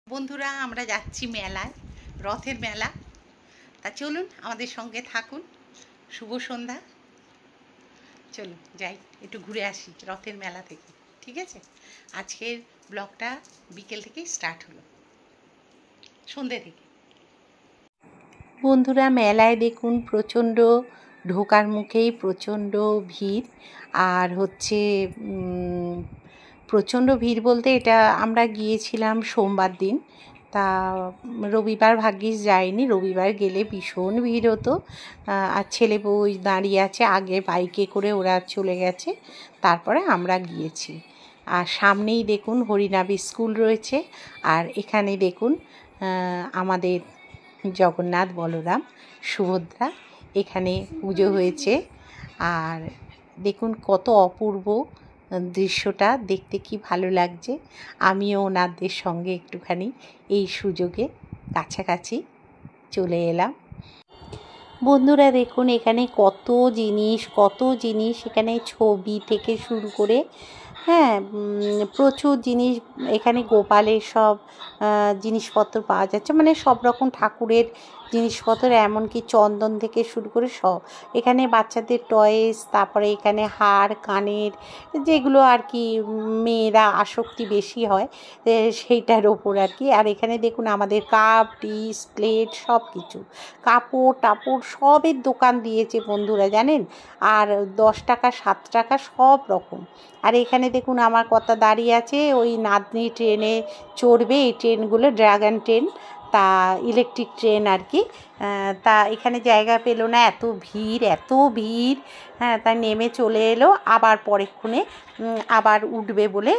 বন্ধুরা, আমরা যাচ্ছি মেলায়, রথের মেলা। তা চলুন আমাদের সঙ্গে থাকুন। শুভ সন্ধ্যা। চলুন যাই, একটু ঘুরে আসি রথের মেলা থেকে। ঠিক আছে, আজকের ব্লগটা বিকেল থেকেই স্টার্ট হলো, সন্ধ্যে থেকে। বন্ধুরা, মেলায় দেখুন প্রচণ্ড, ঢোকার মুখেই প্রচণ্ড ভিড়। আর হচ্ছে প্রচণ্ড ভিড় বলতে, এটা আমরা গিয়েছিলাম সোমবার দিন, তা রবিবার ভাগ্যিস যায়নি। রবিবার গেলে ভীষণ ভিড় হতো। আর ছেলে বউ দাঁড়িয়ে আছে, আগে বাইকে করে ওরা চলে গেছে, তারপরে আমরা গিয়েছি। আর সামনেই দেখুন হরিনাবি স্কুল রয়েছে। আর এখানে দেখুন আমাদের জগন্নাথ, বলরাম, সুভদ্রা এখানে পুজো হয়েছে। আর দেখুন কত অপূর্ব দৃশ্যটা, দেখতে কি ভালো লাগছে। আমিও ওনাদের সঙ্গে একটুখানি এই সুযোগে কাছাকাছি চলে এলাম। বন্ধুরা দেখুন এখানে কত জিনিস, এখানে ছবি থেকে শুরু করে প্রচুর জিনিস। এখানে গোপালের সব জিনিসপত্র পাওয়া যাচ্ছে, মানে সব রকম ঠাকুরের জিনিসপত্র, এমনকি চন্দন থেকে শুরু করে সব। এখানে বাচ্চাদের টয়েস, তারপরে এখানে হার কানের, যেগুলো আর কি মেয়েরা আসক্তি বেশি হয় সেইটার ওপর আর কি। আর এখানে দেখুন আমাদের কাপ, ডিশ, প্লেট, সব কিছু, কাপড় টাপড় সবের দোকান দিয়েছে বন্ধুরা, জানেন। আর 10 টাকা 7 টাকা সব রকম। আর এখানে দেখুন আমার কর্তা দাঁড়িয়ে আছে, ওই নাতনি ট্রেনে চড়বে। এই ট্রেনগুলো ড্রাগন ট্রেন, তা ইলেকট্রিক ট্রেন আর কি। তা এখানে জায়গা পেল না, এত ভিড়। তাই নেমে চলে এলো। আবার পরেক্ষণে আবার উঠবে বলে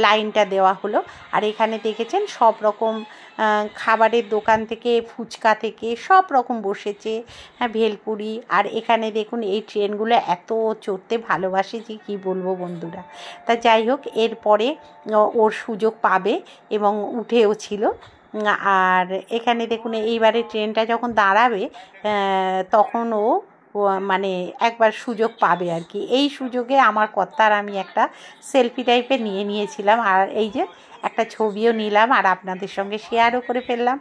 লাইনটা দেওয়া হলো। আর এখানে দেখেছেন সব রকম খাবারের দোকান থেকে, ফুচকা থেকে সব রকম বসেছে, ভেলপুরি। আর এখানে দেখুন এই ট্রেনগুলো এত চড়তে ভালোবাসে যে কী বলবো বন্ধুরা। তা যাই হোক, এরপরে ওর সুযোগ পাবে এবং উঠেও ছিল। আর এখানে দেখুন এইবারে ট্রেনটা যখন দাঁড়াবে তখন ও মানে একবার সুযোগ পাবে আর কি। এই সুযোগে আমার কর্তার আমি একটা সেলফি টাইপের নিয়েছিলাম। আর এই যে একটা ছবিও নিলাম, আর আপনাদের সঙ্গে শেয়ারও করে ফেললাম।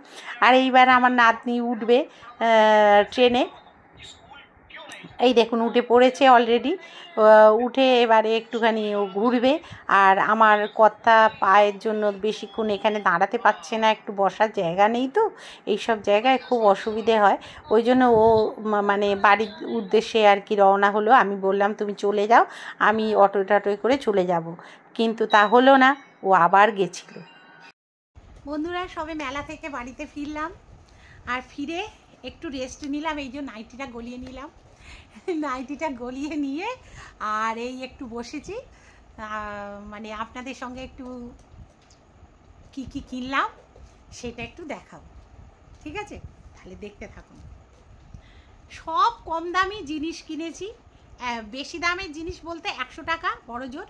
আর এইবার আমার নাতনি উঠবে ট্রেনে। এই দেখুন উঠে পড়েছে অলরেডি। উঠে এবারে একটুখানি ও ঘুরবে। আর আমার কর্তা পায়ের জন্য বেশিক্ষণ এখানে দাঁড়াতে পারছে না, একটু বসার জায়গা নেই তো, এইসব জায়গায় খুব অসুবিধে হয়। ওই জন্য ও মানে বাড়ির উদ্দেশ্যে আর কি রওনা হলো। আমি বললাম তুমি চলে যাও, আমি অটোয় করে চলে যাব, কিন্তু তা হলো না, ও আবার গেছিল। বন্ধুরা, সবে মেলা থেকে বাড়িতে ফিরলাম। আর ফিরে একটু রেস্ট নিলাম, এই যে নাইটিটা গলিয়ে নিলাম। নাইটিটা গলিয়ে নিয়ে আর এই একটু বসেছি, মানে আপনাদের সঙ্গে একটু কি কিনলাম সেটা একটু দেখাবো। ঠিক আছে, তাহলে দেখতে থাকুন। সব কম দামি জিনিস কিনেছি। বেশি দামের জিনিস বলতে 100 টাকা বড় জোর,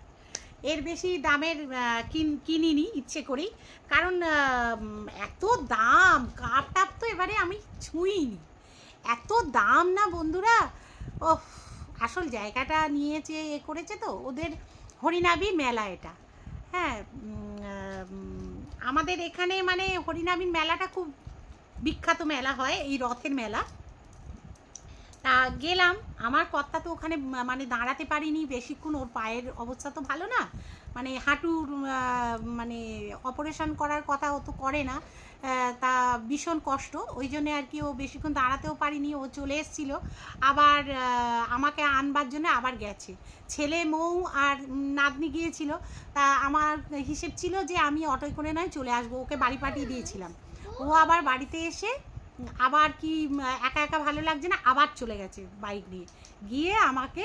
এর বেশি দামের কিনিনি ইচ্ছে করেই, কারণ এত দাম। কাপ টাপ তো এবারে আমি ছুঁইনি, এত দাম না বন্ধুরা। ও আসল জায়গাটা নিয়েছে, করেছে তো ওদের হরিনাবি মেলা এটা। আমাদের এখানে মানে হরিনাবির মেলাটা খুব বিখ্যাত মেলা হয়, এই রথের মেলা। তা গেলাম, আমার কর্তা তো ওখানে মানে দাঁড়াতে পারিনি বেশিক্ষণ, ওর পায়ের অবস্থা তো ভালো না, মানে হাঁটুর মানে অপারেশন করার কথা ও তো করে না, তা ভীষণ কষ্ট, ওই জন্য আর কি ও বেশিক্ষণ দাঁড়াতেও পারিনি। ও চলে এসেছিলো আবার আমাকে আনবার জন্য, আবার গেছে। ছেলে মৌ আর নাতনি গিয়েছিল। তা আমার হিসেব ছিল যে আমি অটোয় করে নয় চলে আসবো, ওকে বাড়ি পাঠিয়ে দিয়েছিলাম। ও আবার বাড়িতে এসে আবার কি একা একা ভালো লাগছে না, আবার চলে গেছে বাইক নিয়ে, গিয়ে আমাকে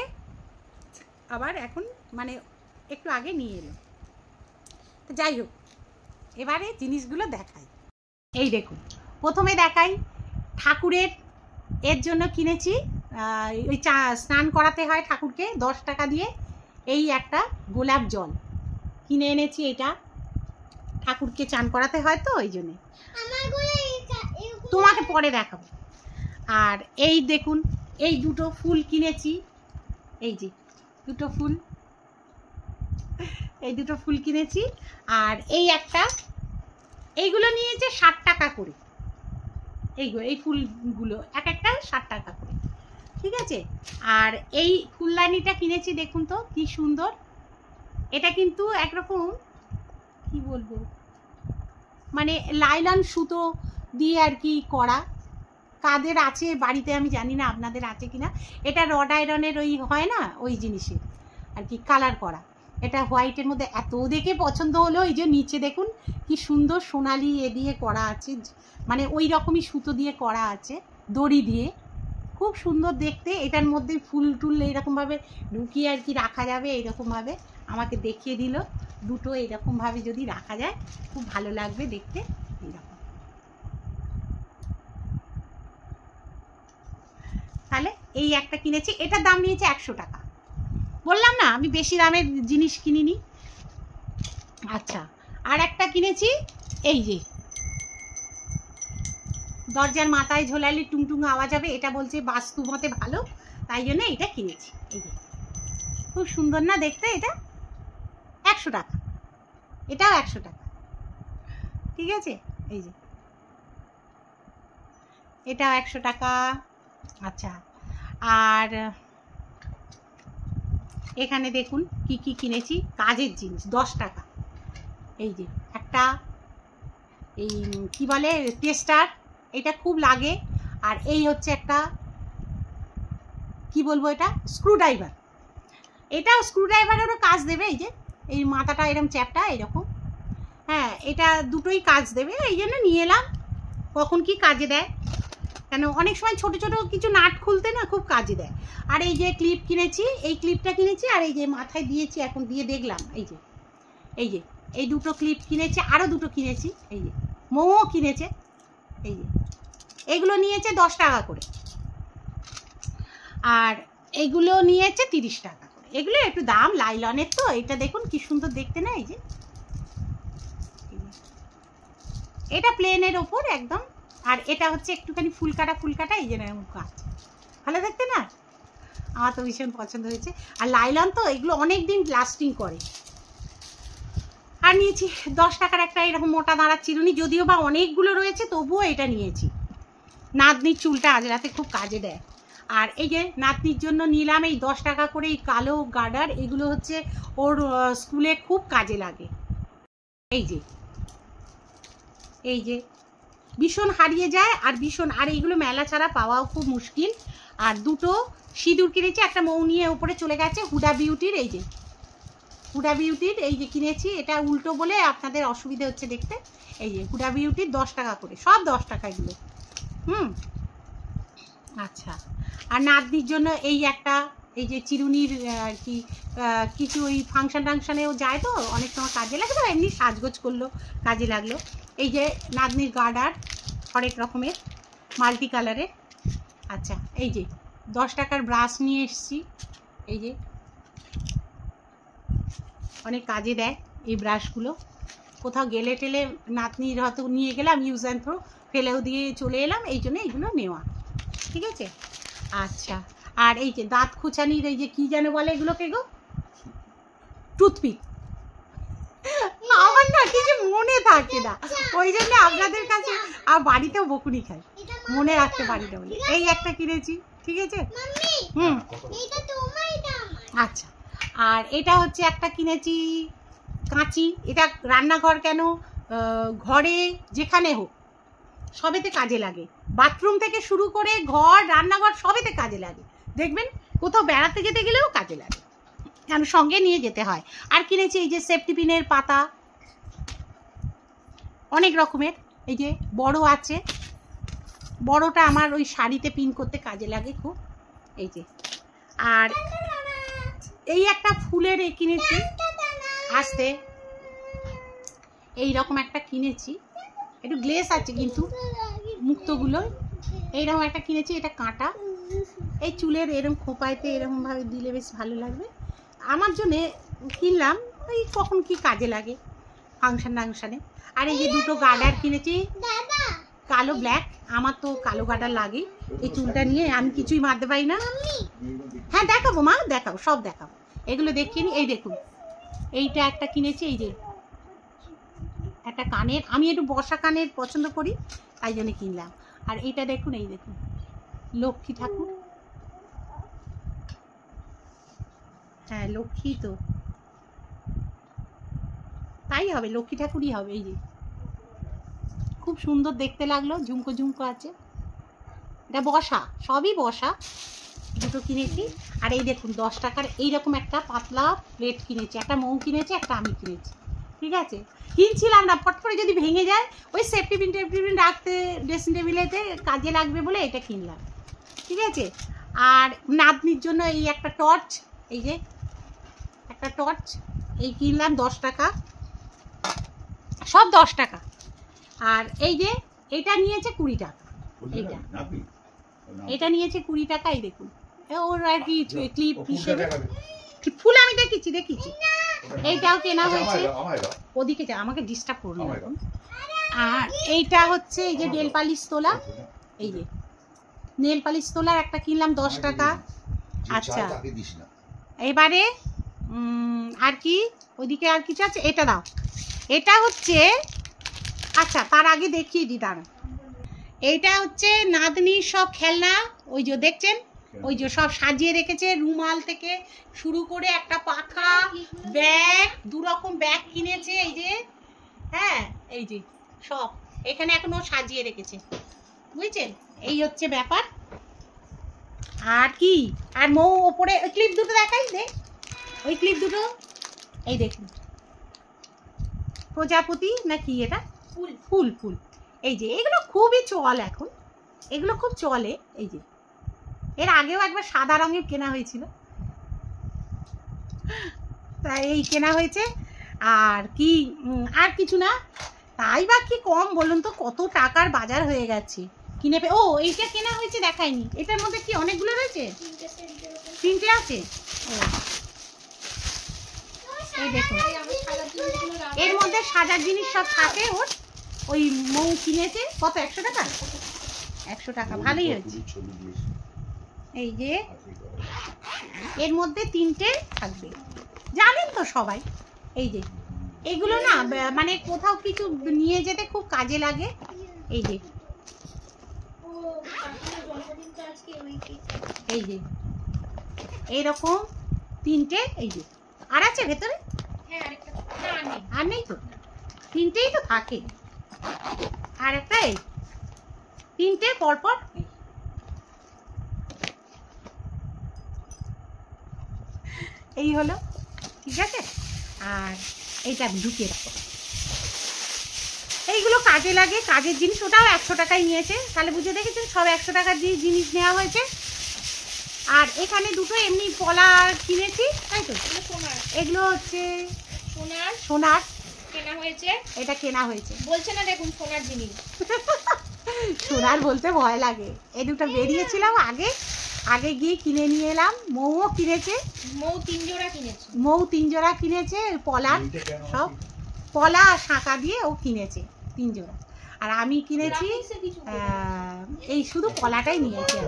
আবার এখন মানে একটু আগে নিয়ে এলো। তো যাই হোক, এবারে জিনিসগুলো দেখাই। এই দেখুন, প্রথমে দেখাই ঠাকুরের এর জন্য কিনেছি, ওই স্নান করাতে হয় ঠাকুরকে 10 টাকা দিয়ে, এই একটা গোলাপ জল কিনে এনেছি। এটা ঠাকুরকে চান করাতে হয় তো ওই জন্যে, তোমাকে পরে দেখাবো। আর এই দেখুন এই দুটো ফুল কিনেছি, এই যে দুটো ফুল, এই দুটো ফুল কিনেছি। আর এই একটা এইগুলো নিয়েছে 60 টাকা করে, এইগুলো এই ফুলগুলো এক একটা 60 টাকা করে, ঠিক আছে। আর এই ফুলদানিটা কিনেছি, দেখুন তো কি সুন্দর। এটা কিন্তু একরকম কি বলবো, মানে লাইলন সুতো দিয়ে আর কি করা, কাদের আছে বাড়িতে আমি জানি না আপনাদের আছে কিনা। এটা রড আয়রনের ওই হয় না ওই জিনিসের আর কি কালার করা। এটা হোয়াইটের মধ্যে এত দেখে পছন্দ হলো। এই যে নিচে দেখুন কি সুন্দর সোনালি এ দিয়ে করা আছে, মানে ওই রকমই সুতো দিয়ে করা আছে, দড়ি দিয়ে, খুব সুন্দর দেখতে। এটার মধ্যে ফুল টুল এইরকমভাবে ঢুকিয়ে আর কি রাখা যাবে, এইরকমভাবে আমাকে দেখিয়ে দিল। দুটো এইরকমভাবে যদি রাখা যায় খুব ভালো লাগবে দেখতে। এইরকম তাহলে এই একটা কিনেছি, এটার দাম নিয়েছে 100 টাকা। বললাম না আমি বেশি দামের জিনিস কিনিনি। আচ্ছা, আর একটা কিনেছি, এই যে দরজার মাথায় ঝোলালে টুংটুং আওয়াজ হবে, এটা বলছে বাস্তু মতে ভালো, তাই জন্য এটা কিনেছি। এই যে খুব সুন্দর না দেখতে, এটা 100 টাকা, এটাও 100 টাকা, ঠিক আছে। এই যে এটাও 100 টাকা। আচ্ছা, আর এখানে দেখুন কি কি কিনেছি, কাজের জিনিস 10 টাকা। এই যে একটা এই কি বলে টেস্টার, এটা খুব লাগে। আর এই হচ্ছে একটা কি বলবো, এটা স্ক্রুড্রাইভার, এটাও স্ক্রুড্রাইভারেরও কাজ দেবে। এই যে এই মাথাটা এরকম চ্যাপটা এরকম, হ্যাঁ এটা দুটোই কাজ দেবে, এই জন্য নিয়ে এলাম। কখন কি কাজে দেয়, কেন অনেক সময় ছোট ছোট কিছু নাট খুলতে না খুব কাজে দেয়। আর এই যে ক্লিপ কিনেছি, এই ক্লিপটা কিনেছি, আর এই যে মাথায় দিয়েছি, এখন দিয়ে দেখলাম। এই যে এই দুটো ক্লিপ কিনেছি, আরও দুটো কিনেছি। এই যে মোমো কিনেছে, এই যে এগুলো নিয়েছে 10 টাকা করে, আর এগুলো নিয়েছে 30 টাকা করে। এগুলো একটু দাম, লাইলনের তো। এটা দেখুন কি সুন্দর দেখতে না, এই যে এটা প্লেনের ওপর একদম। আর এটা হচ্ছে একটুখানি ফুলকাটা, এই যে কাজ ভালো দেখতে না, আমার তো ভীষণ পছন্দ হয়েছে। আর লাইলন তো এগুলো অনেক দিন লাস্টিং করে। আর নিয়েছি 10 টাকার একটা এরকম মোটা দাঁড়ার চিরুনি, যদিও বা অনেকগুলো রয়েছে তবুও এটা নিয়েছি। নাতনির চুলটা আজ রাতে খুব কাজে দেয়। আর এই যে নাতনির জন্য নিলাম এই 10 টাকা করে এই কালো গার্ডার, এগুলো হচ্ছে ওর স্কুলে খুব কাজে লাগে। এই যে ভীষণ হারিয়ে যায়, আর ভীষণ, আর এইগুলো মেলা ছাড়া পাওয়াও খুব মুশকিল। আর দুটো সিঁদুর কিনেছি, একটা মৌ নিয়ে উপরে চলে গেছে, হুডা বিউটির। এই যে হুডা বিউটির এই যে কিনেছি, এটা উল্টো বলে আপনাদের অসুবিধা হচ্ছে দেখতে। এই যে হুডা বিউটির 10 টাকা করে, সব 10 টাকা এগুলো। আচ্ছা, আর নাতনির জন্য এই একটা এই যে চিরুনির আর কি, কিছু ওই ফাংশন টাংশানেও যায় তো অনেক সময় কাজে লাগে, তো এমনি সাজগোজ করলো কাজে লাগলো। এই যে নাতনির গার্ডার হরেক রকমের মাল্টি কালারের। আচ্ছা, এই যে 10 টাকার ব্রাশ নিয়ে এসছি, এই যে অনেক কাজে দেয় এই ব্রাশগুলো। কোথাও গেলে টেলে নাতনির হয়তো নিয়ে গেলাম, ইউজ অ্যান্ড থ্রো, ফেলেও দিয়ে চলে এলাম, এই জন্য এইগুলো নেওয়া, ঠিক আছে। আচ্ছা, আর এই যে দাঁত খুঁচানির এই যে কি যেন বলে এগুলোকে গো, টুথপিক। আমার না কিছু মনে থাকে না, ওই জন্য আপনাদের কাছে আর বাড়িতেও বকুনি খাই, মনে রাখতে পারি না বলে। এই একটা কিনেছি, ঠিক আছে। আচ্ছা, আর এটা হচ্ছে একটা কিনেছি কাঁচি, এটা রান্নাঘর কেন ঘরে যেখানে হোক সবেতে কাজে লাগে, বাথরুম থেকে শুরু করে ঘর রান্নাঘর সবেতে কাজে লাগে, দেখবেন কোথাও বেড়াতে যেতে গেলেও কাজে লাগে, কেন সঙ্গে নিয়ে যেতে হয়। আর কিনেছি এই যে সেফটি পিনের পাতা, অনেক রকমের, এই যে বড় আছে, বড়টা আমার ওই শাড়িতে পিন করতে কাজে লাগে খুব। এই যে, আর এই একটা ফুলের কিনেছি, আসতে এই রকম একটা কিনেছি, একটু গ্লেস আছে কিন্তু মুক্তগুলো, এইরকম একটা কিনেছি, এটা কাঁটা, এই চুলের এরকম খোপাইতে এরকমভাবে দিলে বেশ ভালো লাগবে। আমার জন্যে কিনলাম, ওই কখন কি কাজে লাগে ফাংশন টাংশানে। আর এই যে দুটো গার্ডার কিনেছি, কালো ব্ল্যাক, আমার তো কালো গার্ডার লাগে, এই চুলটা নিয়ে আমি কিছুই মারতে পারি না। হ্যাঁ দেখাবো মা, দেখাবো, সব দেখাবো, এগুলো দেখিয়ে নি। এই দেখুন এইটা একটা কিনেছি, এই যে একটা কানের, আমি একটু বসা কানের পছন্দ করি তাই জন্য কিনলাম। আর এইটা দেখুন, এই দেখুন লক্ষ্মী ঠাকুর, হ্যাঁ লক্ষ্মী তো তাই হবে, লক্ষ্মী ঠাকুরই হবে। এই যে খুব সুন্দর দেখতে লাগলো, ঝুমকো ঝুমকো আছে, এটা বসা, সবই বসা, দুটো কিনেছি। আর এই দেখুন 10 টাকার এইরকম একটা পাতলা প্লেট কিনেছি, একটা মৌ কিনেছি, একটা আমি কিনেছি। ঠিক আছে, কিনছিলাম না, ফট করে যদি ভেঙে যায় ওই সেফটি পিন রাখতে ড্রেসিং টেবিলেতে কাজে লাগবে বলে এটা কিনলাম। ঠিক আছে, আর নাতনির জন্য এই একটা টর্চ, এই যে একটা টর্চ এই কিনলাম 10 টাকা, সব 10 টাকা। আর এই যে এটা নিয়েছে 20 টাকা, এটা নিয়েছে 20 টাকা। এই দেখুন ওর আর কি ক্লিপ হিসেবে, ফুল আমি দেখেছি। এইটাও কেনা হয়েছে, ওদিকে যা, আমাকে ডিস্টার্ব করুন এখন। আর এইটা হচ্ছে এই যে নেল পালিশ তোলা, এই যে নেল পালিশ তোলার একটা কিনলাম 10 টাকা। আচ্ছা এবারে আর কি ওইদিকে আর কিছু আছে, এটা দাও, এটা হচ্ছে, আচ্ছা তার আগে দেখিয়ে দিই দাঁড়া, এইটা হচ্ছে নাতনির সব খেলনা, ওই যে দেখছেন, ওই যে সব সাজিয়ে রেখেছে, রুমাল থেকে শুরু করে একটা পাখা, ব্যাগ, 2 রকম ব্যাগ কিনেছে, এই যে হ্যাঁ এই যে সব এখানে এখনো সাজিয়ে রেখেছে, বুঝছেন, এই হচ্ছে ব্যাপার। আর কি, আর মৌ ওপরে ওই ক্লিপ দুটো দেখাই দে, ওই ক্লিপ দুটো এই দেখুন, প্রজাপতি না কি এটা, ফুল ফুল ফুল, এই যে এগুলো খুবই চল এখন, এগুলো খুব চলে। এই যে এর আগেও একবার সাদা রঙের কেনা হয়েছিল, তাই এই কেনা হয়েছে। আর কি, আর কিছু না, তাই বা কি কম বলুন তো, কত টাকার বাজার হয়ে গেছে কিনে ও এইটা কেনা হয়েছে দেখায়নি, এটার মধ্যে কি অনেকগুলো রয়েছে, 3টে আছে। এই দেখুন এর মধ্যে সাজার জিনিস সব থাকে ওর, ওই মৌ কিনেছে কত, 100 টাকা, 100 টাকা, ভালোই হয়েছে। এই যে এর মধ্যে 3টে থাকবে, জানেন তো সবাই। এই যে এগুলো না মানে কোথাও কিছু নিয়ে যেতে খুব কাজে লাগে। এই যে এই যে এইরকম 3টে, এই যে আর আছে ভেতরে, আর নেই তো, 3টেই তো থাকে, আর একটা এই 3টে পরপর, এই হলো, ঠিক আছে। আর এইটা ঢুকিয়ে রাখো, এইগুলো কাজে লাগে, কাজের জিনিস, ওটাও 100 টাকায় নিয়েছে, তাহলে বুঝে দেখেছেন সব 100 টাকার জিনিস নেওয়া হয়েছে। আর এখানে দুটো এমনি পলা কিনেছি, তাই তো, এগুলো হচ্ছে সোনার কেনা হয়েছে, এটা কেনা হয়েছে, বলছে না দেখুন সোনার জিনিস সোনার বলতে ভয় লাগে, এই দুটো বেরিয়েছিলাম আগে, আগে গিয়ে কিনে নিয়ে এলাম। মৌও কিনেছে, মৌ 3 জোড়া কিনেছে, পলার সব পলা আর শাঁকা দিয়ে ও কিনেছে 3 জোড়া। আর আমি কিনেছি এই শুধু পলাটাই নিয়েছি,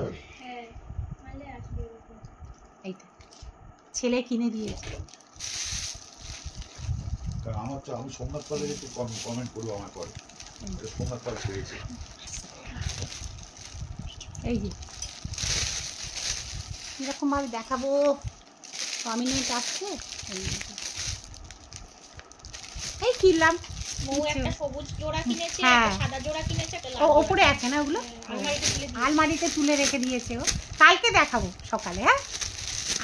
এইটা ছেলে কিনে দিয়েছে। আমি সোমনাথ পালের একটু কমেন্ট করবো আমার পরে, সোমনাথ পাল পেয়েছে। এই যে কিরকম ভাবে দেখাবো, প্রমিনেন্ট আসছে, এই কিনলাম, ওপরে আছে না ওগুলো, আলমারিতে তুলে রেখে দিয়েছে ও, কালকে দেখাবো সকালে। হ্যাঁ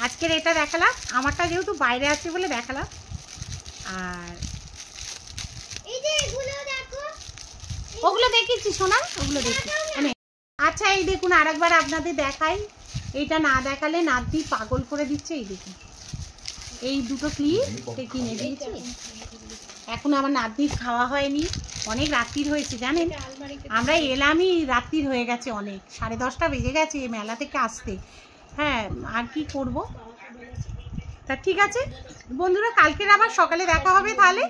আজকের এটা দেখালাম, আমারটা যেহেতু বাইরে আছে বলে দেখালাম। আর ওগুলো দেখেছি সোনা, ওগুলো দেখি। আচ্ছা এই দেখুন আরেকবার আপনাদের দেখাই, এইটা না দেখালে নাতনি পাগল করে দিচ্ছে। এই দেখুন এই দুটো ক্লিপ কিনে দিয়েছি, এখন আমার নাতনির খাওয়া হয়নি, অনেক রাত্রির হয়েছে জানেন, আমরা এলামই রাত্রির হয়ে গেছে, অনেক 10:30 বেজে গেছে মেলা থেকে আসতে। হ্যাঁ আর কি করব, তা ঠিক আছে বন্ধুরা, কালকের আবার সকালে দেখা হবে তাহলে।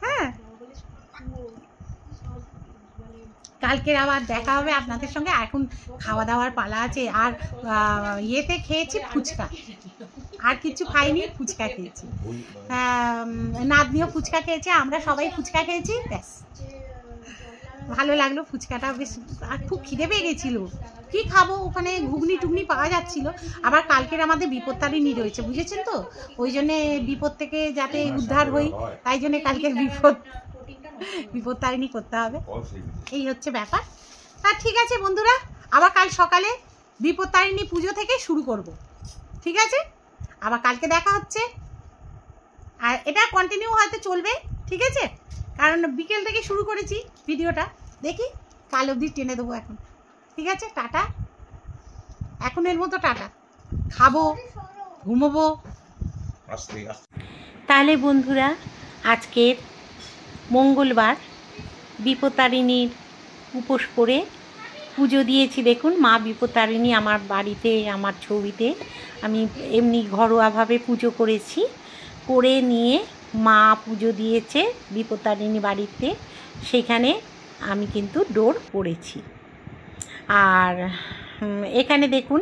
হ্যাঁ কালকের আবার দেখা হবে আপনাদের সঙ্গে, এখন খাওয়া দাওয়ার পালা আছে। আর ইয়েতে খেয়েছি ফুচকা, আর কিছু খাইনি, ফুচকা খেয়েছি, নাতনিও ফুচকা খেয়েছে, আমরা সবাই ফুচকা খেয়েছি, ব্যাস। ভালো লাগলো ফুচকাটা বেশ, আর খুব খিদে পেয়ে গেছিলো, কি খাবো, ওখানে ঘুগনি টুগনি পাওয়া যাচ্ছিল। আবার কালকের আমাদের বিপত্তারিণী রয়েছে, বুঝেছেন তো, ওই জন্যে বিপদ থেকে যাতে উদ্ধার হই, তাই জন্যে কালকের বিপত্তারিণী করতে হবে, এই হচ্ছে ব্যাপার। তা ঠিক আছে বন্ধুরা, আবার কাল সকালে বিপত্তারিণী পুজো থেকে শুরু করব, ঠিক আছে? আবার কালকে দেখা হচ্ছে, আর এটা কন্টিনিউ হয়তো চলবে, ঠিক আছে? কারণ বিকেল থেকে শুরু করেছি ভিডিওটা, দেখি কাল অবধি টেনে দেবো এখন, ঠিক আছে? টাটা, এখনের মতো টাটা, খাবো, ঘুমোবো। তাহলে বন্ধুরা, আজকের মঙ্গলবার বিপত্তারিণীর উপোস করে পুজো দিয়েছি। দেখুন মা বিপত্তারিণী আমার বাড়িতে, আমার ছবিতে আমি এমনি ঘরোয়াভাবে পুজো করেছি, করে নিয়ে মা পুজো দিয়েছে বিপত্তারিণী বাড়িতে, সেখানে আমি কিন্তু ডোর পড়েছি। আর এখানে দেখুন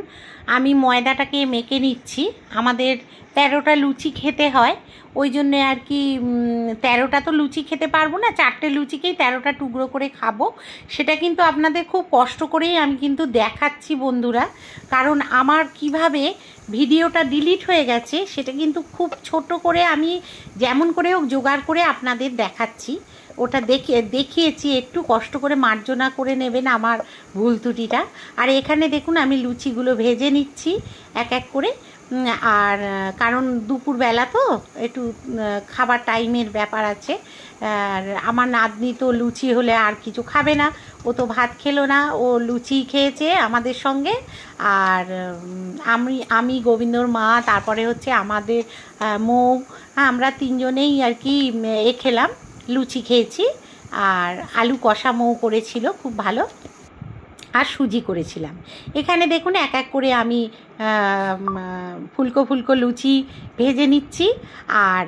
আমি ময়দাটাকে মেখে নিচ্ছি, আমাদের 13টা লুচি খেতে হয়, ওই জন্যে আর কি 13টা তো লুচি খেতে পারবো না, 4টে লুচিকেই 13টা টুকরো করে খাবো। সেটা কিন্তু আপনাদের খুব কষ্ট করেই আমি কিন্তু দেখাচ্ছি বন্ধুরা, কারণ আমার কিভাবে ভিডিওটা ডিলিট হয়ে গেছে সেটা কিন্তু খুব ছোট করে আমি যেমন করে হোক জোগাড় করে আপনাদের দেখাচ্ছি, ওটা দেখিয়েছি, একটু কষ্ট করে মার্জনা করে নেবেন আমার ভুল ত্রুটিটা। আর এখানে দেখুন আমি লুচিগুলো ভেজে নিচ্ছি এক এক করে, আর কারণ দুপুরবেলা তো একটু খাবার টাইমের ব্যাপার আছে, আর আমার নাতনি তো লুচি হলে আর কিছু খাবে না, ও তো ভাত খেলো না, ও লুচি খেয়েছে আমাদের সঙ্গে। আর আমি গোবিন্দর মা, তারপরে হচ্ছে আমাদের মৌ, আমরা তিনজনেই আর কি খেলাম, লুচি খেয়েছি। আর আলু কষা মৌ করেছিল খুব ভালো, আর সুজি করেছিলাম। এখানে দেখুন এক এক করে আমি ফুলকো ফুলকো লুচি ভেজে নিচ্ছি, আর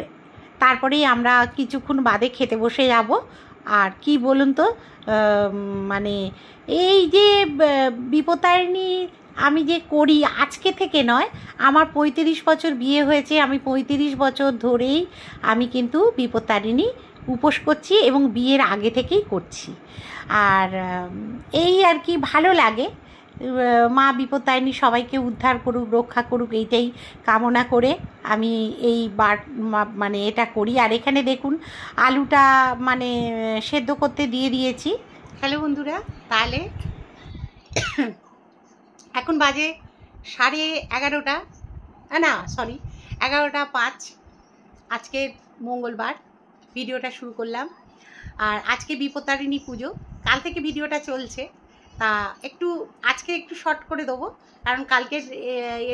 তারপরেই আমরা কিছুক্ষণ বাদে খেতে বসে যাব। আর কি বলুন তো, মানে এই যে বিপত্তারিণী আমি যে করি আজকে থেকে নয়, আমার 35 বছর বিয়ে হয়েছে, আমি 35 বছর ধরেই আমি কিন্তু বিপত্তারিণী উপোস করছি এবং বিয়ের আগে থেকেই করছি। আর এই আর কি ভালো লাগে, মা বিপত্তারিণী সবাইকে উদ্ধার করুক, রক্ষা করুক, এইটাই কামনা করে আমি এই মানে এটা করি। আর এখানে দেখুন আলুটা মানে সেদ্ধ করতে দিয়ে দিয়েছি। হ্যালো বন্ধুরা, তাহলে এখন বাজে 11:30, না সরি 11:05, আজকে মঙ্গলবার ভিডিওটা শুরু করলাম। আর আজকে বিপত্তারিণী পুজো, কাল থেকে ভিডিওটা চলছে, তা আজকে একটু শর্ট করে দেবো, কারণ কালকের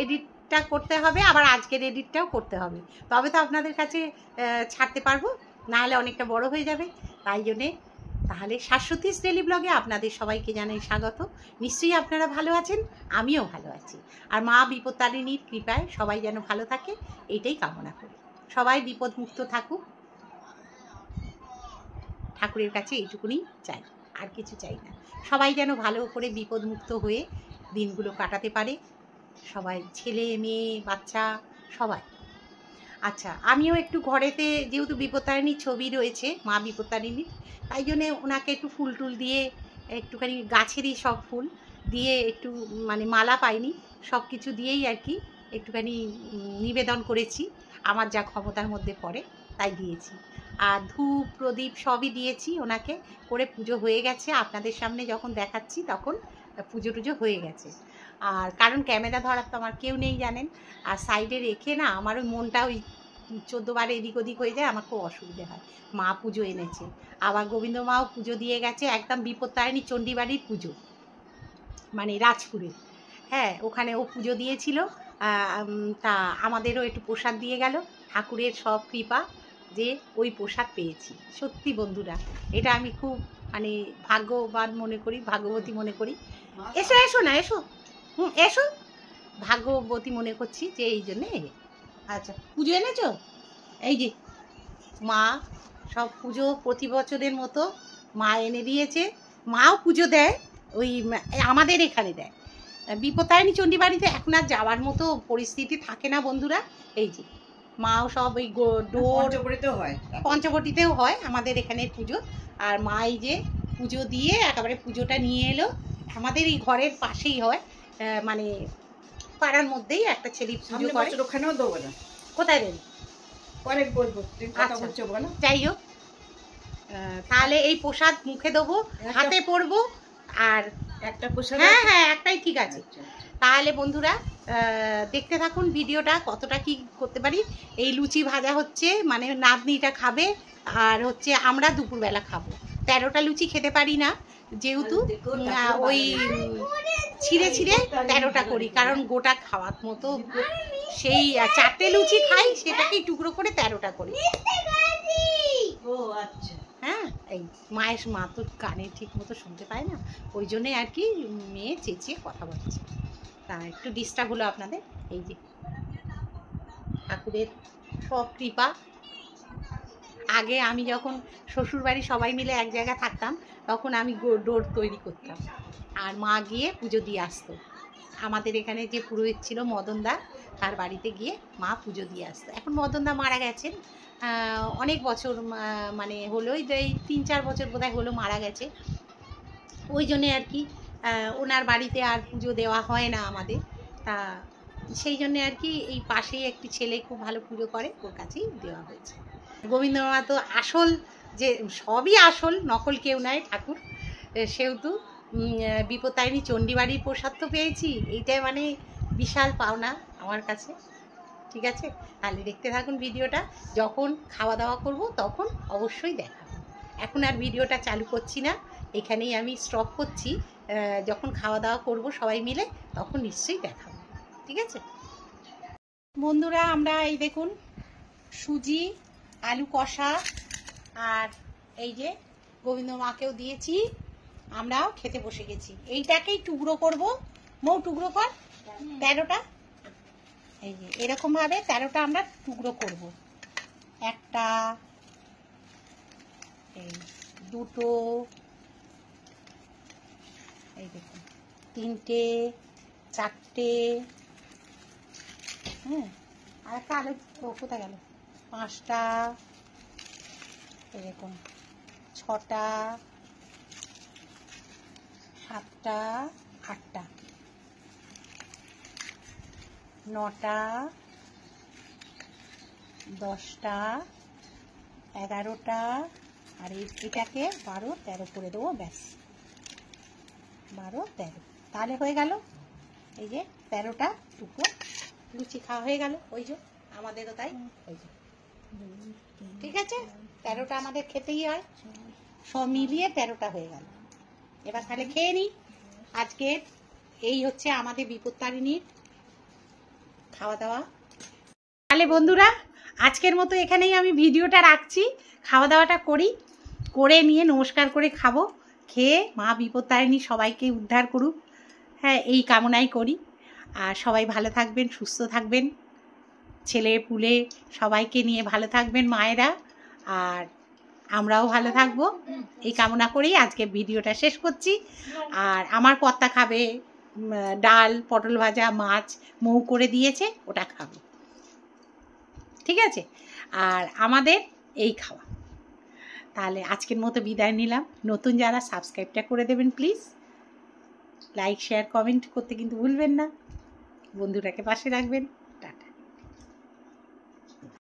এডিটটা করতে হবে, আবার আজকের এডিটটাও করতে হবে, তবে তো আপনাদের কাছে ছাড়তে পারবো, নাহলে অনেকটা বড় হয়ে যাবে। তাই জন্যে তাহলে শাশ্বতীস ডেলি ব্লগে আপনাদের সবাইকে জানাই স্বাগত। নিশ্চয়ই আপনারা ভালো আছেন, আমিও ভালো আছি। আর মা বিপত্তারিণীর কৃপায় সবাই যেন ভালো থাকে, এইটাই কামনা করি। সবাই বিপদমুক্ত থাকুক, ঠাকুরের কাছে এইটুকুনি চাই, আর কিছু চাই না। সবাই যেন ভালো করে বিপদমুক্ত হয়ে দিনগুলো কাটাতে পারে, সবাই, ছেলে মেয়ে বাচ্চা সবাই। আচ্ছা, আমিও একটু ঘরেতে যেহেতু বিপত্তারিণীর ছবি রয়েছে মা বিপত্তারিণীর, তাই জন্যে ওনাকে একটু ফুল টুল দিয়ে, একটুখানি গাছেরই সব ফুল দিয়ে একটু মানে মালা পাইনি, সব কিছু দিয়েই আর কি একটুখানি নিবেদন করেছি, আমার যা ক্ষমতার মধ্যে পড়ে তাই দিয়েছি। আর ধূপ প্রদীপ সবই দিয়েছি ওনাকে, করে পুজো হয়ে গেছে। আপনাদের সামনে যখন দেখাচ্ছি তখন পুজো টুজো হয়ে গেছে। আর কারণ ক্যামেরা ধরার তো আমার কেউ নেই জানেন, আর সাইডে রেখে না আমার ওই মনটা ওই 14 বার এদিক ওদিক হয়ে যায়, আমার খুব অসুবিধে হয়। মা পুজো এনেছে, আবার গোবিন্দ মাও পুজো দিয়ে গেছে, একদম বিপত্তারিণী চণ্ডীবাড়ির পুজো, মানে রাজপুরে, হ্যাঁ ওখানে ও পুজো দিয়েছিল। তা আমাদেরও একটু প্রসাদ দিয়ে গেল, ঠাকুরের সব কৃপা যে ওই প্রসাদ পেয়েছি। সত্যি বন্ধুরা, এটা আমি খুব মানে ভাগ্যবান মনে করি, ভাগ্যবতী মনে করি। এসো এসো না, এসো, এসো, ভাগ্যবতী মনে করছি যে এই জন্যে। আচ্ছা, পুজো এনেছো? এই যে মা সব পুজো প্রতি বছরের মতো মা এনে দিয়েছে, মাও পুজো দেয়, ওই আমাদের এখানে দেয়। বিপত্তারিণী চণ্ডীবাড়িতে এখন আর যাওয়ার মতো পরিস্থিতি থাকে না বন্ধুরা। এই যে মাও সব ওই পঞ্চবটিতেও হয় আমাদের এখানে পুজো, আর মা এই যে পুজো দিয়ে একেবারে পুজোটা নিয়ে এলো। আমাদের এই ঘরের পাশেই হয়, মানে পাড়ার মধ্যেই একটা ছেলে পুজো করে। ওখানেও দেবো না, কোথায় দেন পরে বলবো, তুই কথা বলছো বলো। যাই হোক, তাহলে এই প্রসাদ মুখে দেবো, হাতে পরবো, আর একটা প্রসাদ। হ্যাঁ হ্যাঁ একটাই ঠিক আছে। তাহলে বন্ধুরা দেখতে থাকুন ভিডিওটা, কতটা কি করতে পারি। এই লুচি ভাজা হচ্ছে, মানে নাতনিটা খাবে, আর হচ্ছে আমরা দুপুরবেলা খাবো। 13টা লুচি খেতে পারি না, যেহেতু ওই ছিঁড়ে ছিঁড়ে 13টা করি, কারণ গোটা খাওয়ার মতো সেই 4টে লুচি খাই, সেটাকেই টুকরো করে 13টা করি। ও আচ্ছা। হ্যাঁ, এই মায়ের মা তো কানে ঠিক মতো শুনতে পায় না, ওই জন্যে আর কি মেয়ে চেঁচিয়ে কথা বলছে, তা একটু ডিস্টার্ব হলো আপনাদের। এই যে ঠাকুরের সব কৃপা। আগে আমি যখন শ্বশুরবাড়ি সবাই মিলে এক জায়গায় থাকতাম, তখন আমি ডোর তৈরি করতাম, আর মা গিয়ে পুজো দিয়ে আসতো। আমাদের এখানে যে পুরোহিত ছিল মদনদা, তার বাড়িতে গিয়ে মা পুজো দিয়ে আসতো। এখন মদনদা মারা গেছেন, অনেক বছর, মানে হলো এই 3-4 বছর বোধহয় হলো মারা গেছে। ওই জন্যে আর কি ওনার বাড়িতে আর পুজো দেওয়া হয় না আমাদের। তা সেই জন্যে আর কি এই পাশেই একটি ছেলে খুব ভালো পুজো করে, ওর কাছেই দেওয়া হয়েছে। গোবিন্দমা তো আসল, যে সবই আসল, নকল কেউ নাই ঠাকুর। সেহেতু বিপত্তারিণী চণ্ডীবাড়ির প্রসাদ তো পেয়েছি, এইটাই মানে বিশাল পাওনা আমার কাছে। ঠিক আছে, তাহলে দেখতে থাকুন ভিডিওটা। যখন খাওয়া দাওয়া করব তখন অবশ্যই দেখাবো। এখন আর ভিডিওটা চালু করছি না, এখানেই আমি স্টপ করছি। যখন খাওয়া দাওয়া করব সবাই মিলে, তখন নিশ্চয়ই দেখাবো। ঠিক আছে বন্ধুরা, আমরা এই দেখুন সুজি, আলু কষা, আর এই যে গোবিন্দ মাকেও দিয়েছি, আমরাও খেতে বসে গেছি। এইটাকেই টুকরো করব, মৌ টুকরো কর 13টা। এই যে এরকম ভাবে 13টা আমরা টুকরো করব। একটা, এই দুটো, এই দেখুন 3টে, 4টে, হ্যাঁ, আর একটা আলু কোথায় গেল, 5টা, এই দেখুন 6টা, 7টা, 8টা, 9টা, 10টা, 11টা, আর এটাকে 12-13 করে দেবো, ব্যাস 12-13, তাহলে হয়ে গেল। এই যে 13টা টুকরো লুচি খাওয়া হয়ে গেল। ওই যে আমাদেরও তাই, ওই যে ঠিক আছে, 13টা আমাদের খেতেই হয়, সব মিলিয়ে 13টা হয়ে গেল। এবার তাহলে খেয়ে নিই। আজকে এই হচ্ছে আমাদের বিপত্তারিণীর খাওয়া দাওয়া। তাহলে বন্ধুরা, আজকের মতো এখানেই আমি ভিডিওটা রাখছি। খাওয়া দাওয়াটা করি, করে নিয়ে নমস্কার করে খাবো। খেয়ে মা বিপত্তারিণী সবাইকে উদ্ধার করুক, হ্যাঁ এই কামনাই করি। আর সবাই ভালো থাকবেন, সুস্থ থাকবেন, ছেলে পুলে সবাইকে নিয়ে ভালো থাকবেন মায়েরা, আর আমরাও ভালো থাকবো, এই কামনা করেই আজকে ভিডিওটা শেষ করছি। আর আমার কর্তা খাবে ডাল, পটল ভাজা, মাছ মৌ করে দিয়েছে, ওটা খাবে। ঠিক আছে, আর আমাদের এই খাওয়া। তাহলে আজকের মতো বিদায় নিলাম। নতুন যারা, সাবস্ক্রাইবটা করে দেবেন প্লিজ, লাইক শেয়ার কমেন্ট করতে কিন্তু ভুলবেন না, বন্ধুটাকে পাশে রাখবেন।